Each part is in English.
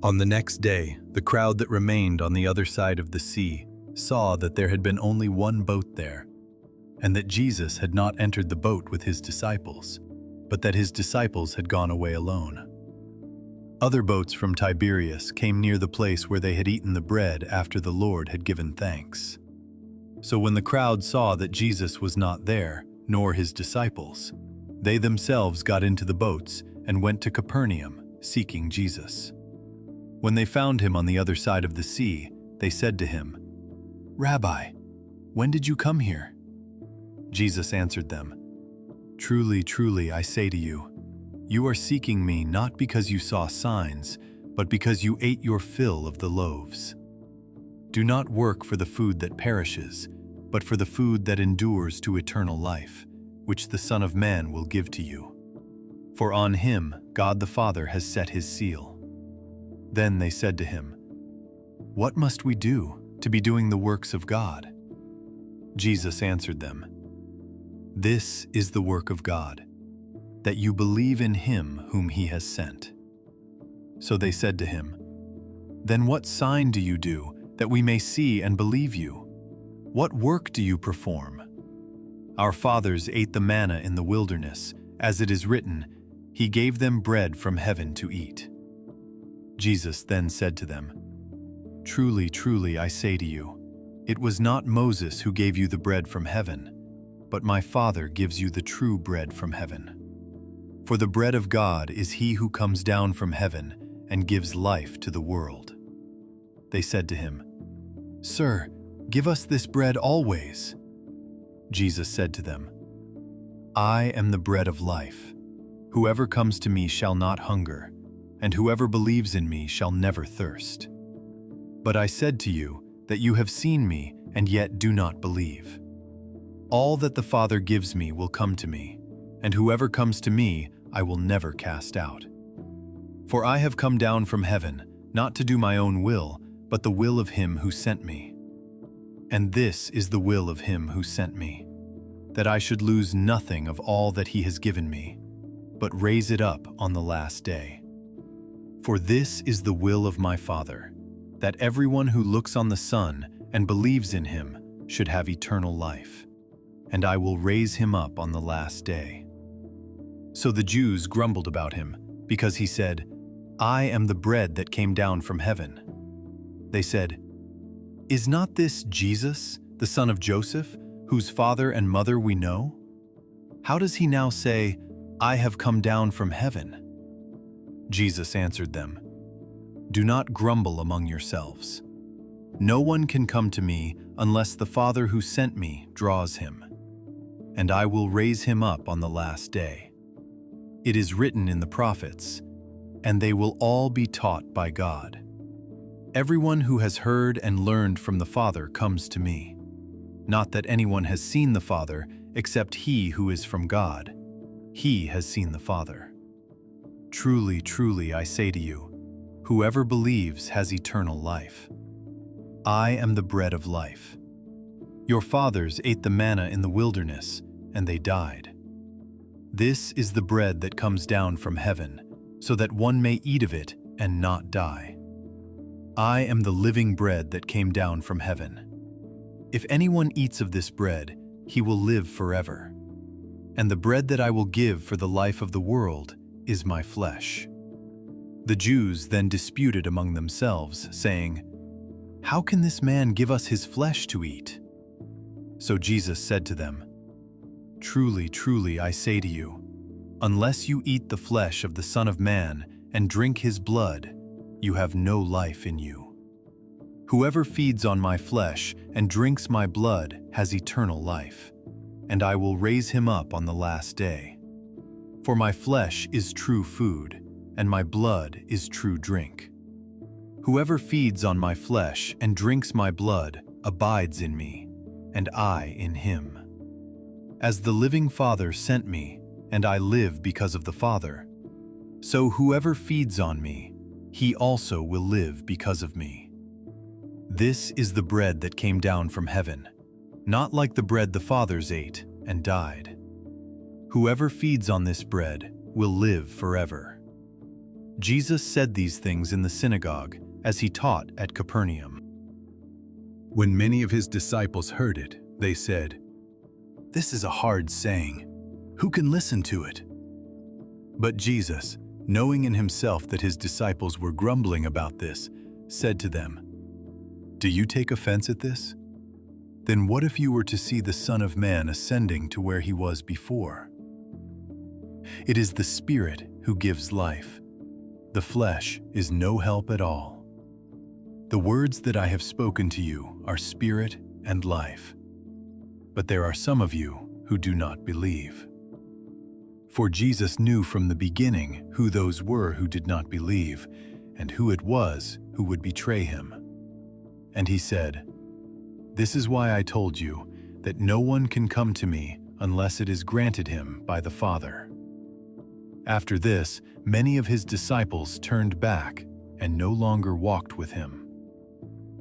On the next day, the crowd that remained on the other side of the sea saw that there had been only one boat there, and that Jesus had not entered the boat with his disciples, but that his disciples had gone away alone. Other boats from Tiberias came near the place where they had eaten the bread after the Lord had given thanks. So when the crowd saw that Jesus was not there, nor his disciples, they themselves got into the boats and went to Capernaum, seeking Jesus. When they found him on the other side of the sea, they said to him, "Rabbi, when did you come here?" Jesus answered them, "Truly, truly, I say to you, you are seeking me not because you saw signs, but because you ate your fill of the loaves. Do not work for the food that perishes, but for the food that endures to eternal life, which the Son of Man will give to you. For on him God the Father has set his seal." Then they said to him, "What must we do to be doing the works of God?" Jesus answered them, "This is the work of God, that you believe in him whom he has sent." So they said to him, "Then what sign do you do, that we may see and believe you? What work do you perform? Our fathers ate the manna in the wilderness, as it is written, 'He gave them bread from heaven to eat.'" Jesus then said to them, "Truly, truly, I say to you, it was not Moses who gave you the bread from heaven, but my Father gives you the true bread from heaven. For the bread of God is he who comes down from heaven and gives life to the world." They said to him, "Sir, give us this bread always." Jesus said to them, "I am the bread of life. Whoever comes to me shall not hunger, and whoever believes in me shall never thirst. But I said to you that you have seen me and yet do not believe. All that the Father gives me will come to me, and whoever comes to me I will never cast out. For I have come down from heaven, not to do my own will, but the will of him who sent me. And this is the will of him who sent me, that I should lose nothing of all that he has given me, but raise it up on the last day. For this is the will of my Father, that everyone who looks on the Son and believes in him should have eternal life, and I will raise him up on the last day." So the Jews grumbled about him, because he said, "I am the bread that came down from heaven." They said, "Is not this Jesus, the son of Joseph, whose father and mother we know? How does he now say, 'I have come down from heaven'?" Jesus answered them, "Do not grumble among yourselves. No one can come to me unless the Father who sent me draws him, and I will raise him up on the last day. It is written in the prophets, 'And they will all be taught by God.' Everyone who has heard and learned from the Father comes to me. Not that anyone has seen the Father except he who is from God. He has seen the Father. Truly, truly, I say to you, whoever believes has eternal life. I am the bread of life. Your fathers ate the manna in the wilderness, and they died. This is the bread that comes down from heaven, so that one may eat of it and not die. I am the living bread that came down from heaven. If anyone eats of this bread, he will live forever. And the bread that I will give for the life of the world is my flesh." The Jews then disputed among themselves, saying, "How can this man give us his flesh to eat?" So Jesus said to them, "Truly, truly, I say to you, unless you eat the flesh of the Son of Man and drink his blood, you have no life in you. Whoever feeds on my flesh and drinks my blood has eternal life, and I will raise him up on the last day. For my flesh is true food, and my blood is true drink. Whoever feeds on my flesh and drinks my blood abides in me, and I in him. As the living Father sent me, and I live because of the Father, so whoever feeds on me, he also will live because of me. This is the bread that came down from heaven, not like the bread the fathers ate and died. Whoever feeds on this bread will live forever." Jesus said these things in the synagogue as he taught at Capernaum. When many of his disciples heard it, they said, "This is a hard saying. Who can listen to it?" But Jesus, knowing in himself that his disciples were grumbling about this, said to them, "Do you take offense at this? Then what if you were to see the Son of Man ascending to where he was before? It is the Spirit who gives life. The flesh is no help at all. The words that I have spoken to you are spirit and life. But there are some of you who do not believe." For Jesus knew from the beginning who those were who did not believe, and who it was who would betray him. And he said, "This is why I told you that no one can come to me unless it is granted him by the Father." After this, many of his disciples turned back and no longer walked with him.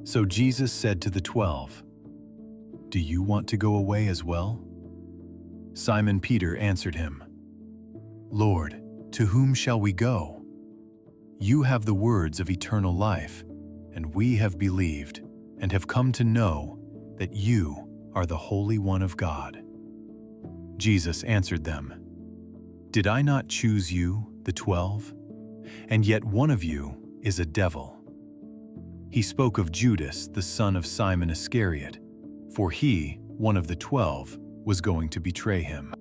So Jesus said to the 12, "Do you want to go away as well?" Simon Peter answered him, "Lord, to whom shall we go? You have the words of eternal life, and we have believed and have come to know that you are the Holy One of God." Jesus answered them, "Did I not choose you, the 12? And yet one of you is a devil." He spoke of Judas, the son of Simon Iscariot, for he, one of the 12, was going to betray him.